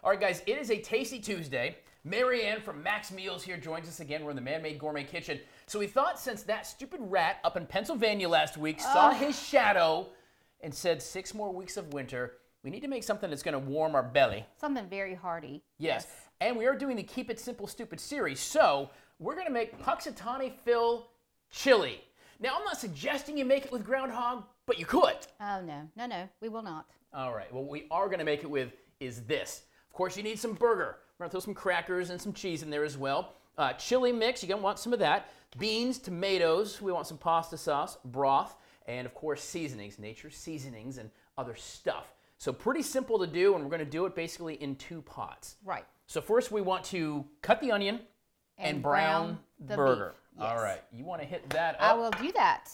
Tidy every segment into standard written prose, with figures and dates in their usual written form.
All right, guys, it is a Tasty Tuesday. Marianne from Max Meals here joins us again. We're in the Man-Made Gourmet Kitchen. So we thought since that stupid rat up in Pennsylvania last week saw his shadow and said 6 more weeks of winter, we need to make something that's going to warm our belly. Something very hearty. Yes. And we are doing the Keep It Simple Stupid series. So we're going to make Punxsutawney Phil chili. Now, I'm not suggesting you make it with groundhog, but you could. Oh, no. No, we will not. All right. What we are going to make it with is this. Of course, you need some burger. We're going to throw some crackers and some cheese in there as well. Chili mix, you're going to want some of that. Beans, tomatoes, we want some pasta sauce, broth, and of course seasonings, nature's seasonings and other stuff. So pretty simple to do, and we're going to do it basically in 2 pots. Right. So first we want to cut the onion and brown the burger. Yes. All right. You want to hit that up. I will do that.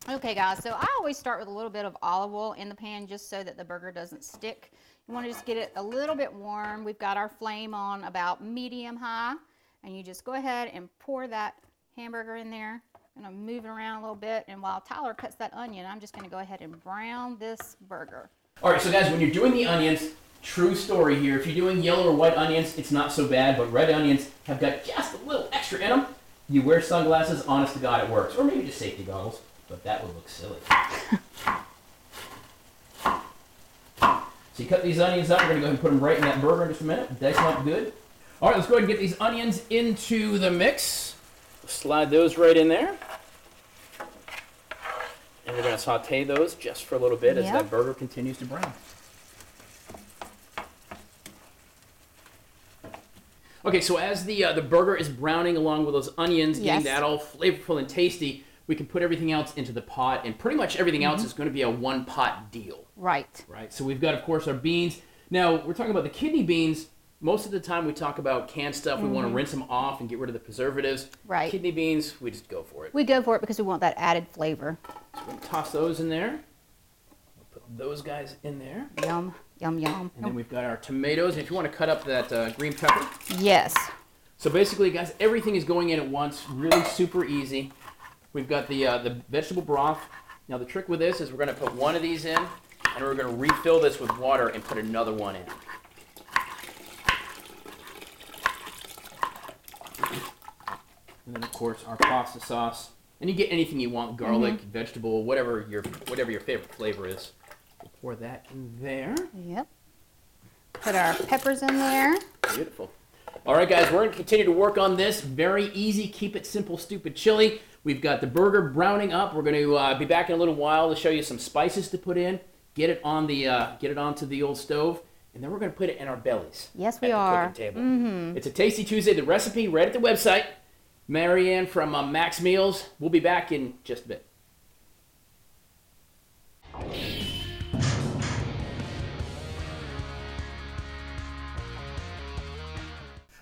Okay, guys, so I always start with a little bit of olive oil in the pan just so that the burger doesn't stick. You want to just get it a little bit warm. We've got our flame on about medium-high, and you just go ahead and pour that hamburger in there. I'm going to move it around a little bit, and while Tyler cuts that onion, I'm just going to go ahead and brown this burger. All right, so guys, when you're doing the onions, true story here, if you're doing yellow or white onions, it's not so bad, but red onions have got just a little extra in them. You wear sunglasses, honest to God, it works. Or maybe just safety goggles. But that would look silly. So you cut these onions up. We're going to go ahead and put them right in that burger in just a minute. Dice them up good. All right, let's go ahead and get these onions into the mix. Slide those right in there. And we're going to saute those just for a little bit as that burger continues to brown. Okay, so as the burger is browning along with those onions, getting that all flavorful and tasty, we can put everything else into the pot, and pretty much everything else is going to be a one-pot deal. Right. Right. So we've got, of course, our beans. Now, we're talking about the kidney beans. Most of the time we talk about canned stuff. We want to rinse them off and get rid of the preservatives. Right. Kidney beans, we just go for it. We go for it because we want that added flavor. So we're going to toss those in there. We'll put those guys in there. Yum, yum, yum. And then we've got our tomatoes. If you want to cut up that green pepper. Yes. So basically, guys, everything is going in at once. Really super easy. We've got the vegetable broth. Now the trick with this is we're going to put one of these in, and we're going to refill this with water and put another one in. And then of course our pasta sauce. And you get anything you want, garlic, vegetable, whatever your favorite flavor is. We'll pour that in there. Yep. Put our peppers in there. Beautiful. All right, guys, we're going to continue to work on this. Very easy, keep it simple, stupid chili. We've got the burger browning up. We're going to be back in a little while to show you some spices to put in. Get it onto the old stove, and then we're going to put it in our bellies. Yes, we are. At the cooking table. It's a Tasty Tuesday. The recipe right at the website. Marianne from Max Meals. We'll be back in just a bit.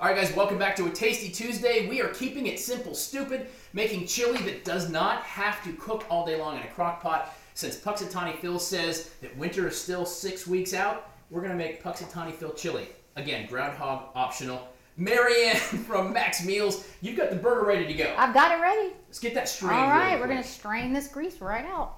All right, guys, welcome back to a Tasty Tuesday. We are keeping it simple, stupid, making chili that does not have to cook all day long in a crock pot. Since Punxsutawney Phil says that winter is still 6 weeks out, we're going to make Punxsutawney Phil chili. Again, groundhog optional. Marianne from Max Meals, you've got the burger ready to go. I've got it ready. Let's get that strained. All right, really we're going to strain this grease right out.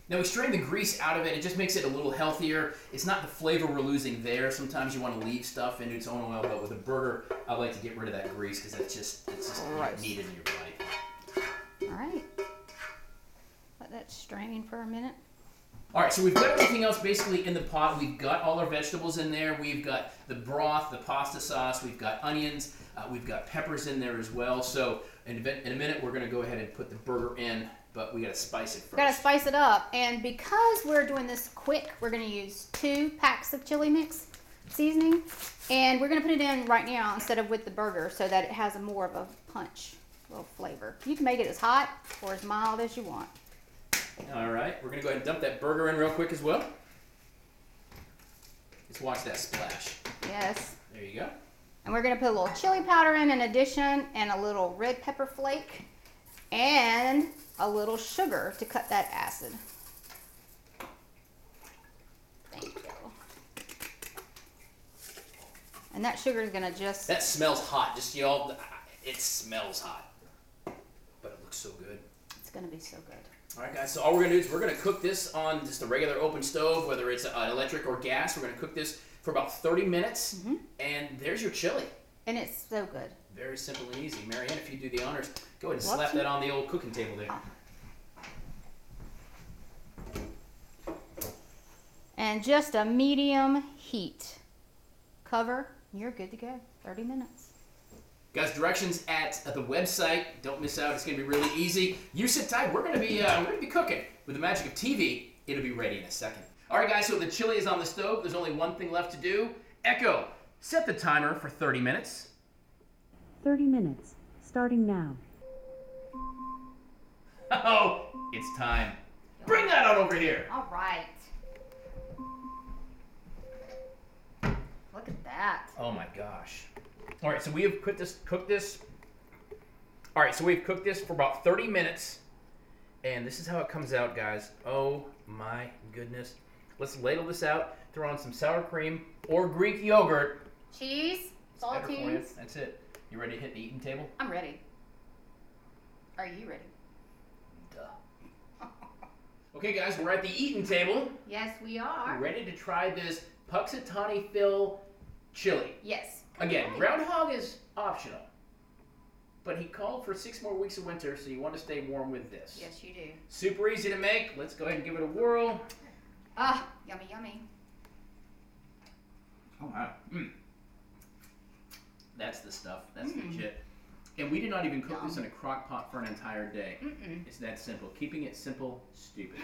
Now, we strain the grease out of it. It just makes it a little healthier. It's not the flavor we're losing there. Sometimes you want to leave stuff into its own oil, but with a burger, I like to get rid of that grease because it's just needed in your body. All right. Let that strain for a minute. All right, so we've got everything else basically in the pot. We've got all our vegetables in there. We've got the broth, the pasta sauce. We've got onions. We've got peppers in there as well. So in a minute, we're going to go ahead and put the burger in. But we got to spice it first. We've got to spice it up. And because we're doing this quick, we're going to use 2 packs of chili mix seasoning. And we're going to put it in right now instead of with the burger so that it has more of a punch, little flavor. You can make it as hot or as mild as you want. All right. We're going to go ahead and dump that burger in real quick as well. Let's watch that splash. Yes. There you go. And we're going to put a little chili powder in addition and a little red pepper flake and a little sugar to cut that acid. Thank you. And that sugar is going to just... That smells hot. Just, y'all, it smells hot. But it looks so good. It's going to be so good. All right, guys, so all we're going to do is we're going to cook this on just a regular open stove, whether it's electric or gas. We're going to cook this for about 30 minutes, and there's your chili. And it's so good. Very simple and easy. Marianne, if you do the honors, go ahead and slap that on the old cooking table there. And just a medium heat. Cover, you're good to go. 30 minutes. Guys, directions at the website. Don't miss out. It's going to be really easy. You sit tight. We're going to be cooking. With the magic of TV, it'll be ready in a second. All right, guys, so the chili is on the stove. There's only one thing left to do. Echo, set the timer for 30 minutes. 30 minutes, starting now. Oh, it's time. Bring that on over here. All right. Look at that. Oh my gosh. All right, so we have cooked this. All right, so we've cooked this for about 30 minutes, and this is how it comes out, guys. Oh my goodness. Let's ladle this out, throw on some sour cream or Greek yogurt. Cheese, saltines. That's it. You ready to hit the eating table? I'm ready. Are you ready? Duh. Okay, guys, we're at the eating table. Yes, we are. We're ready to try this Punxsutawney Phil chili. Yes. Again, groundhog is optional. But he called for 6 more weeks of winter, so you want to stay warm with this. Yes, you do. Super easy to make. Let's go ahead and give it a whirl. Ah, yummy, yummy. Oh, wow. That's the stuff. That's legit. And we did not even cook this in a crock pot for an entire day. It's that simple. Keeping it simple, stupid.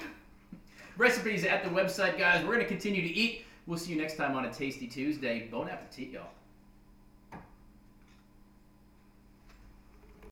Recipes at the website, guys. We're going to continue to eat. We'll see you next time on a Tasty Tuesday. Bon appetit, y'all.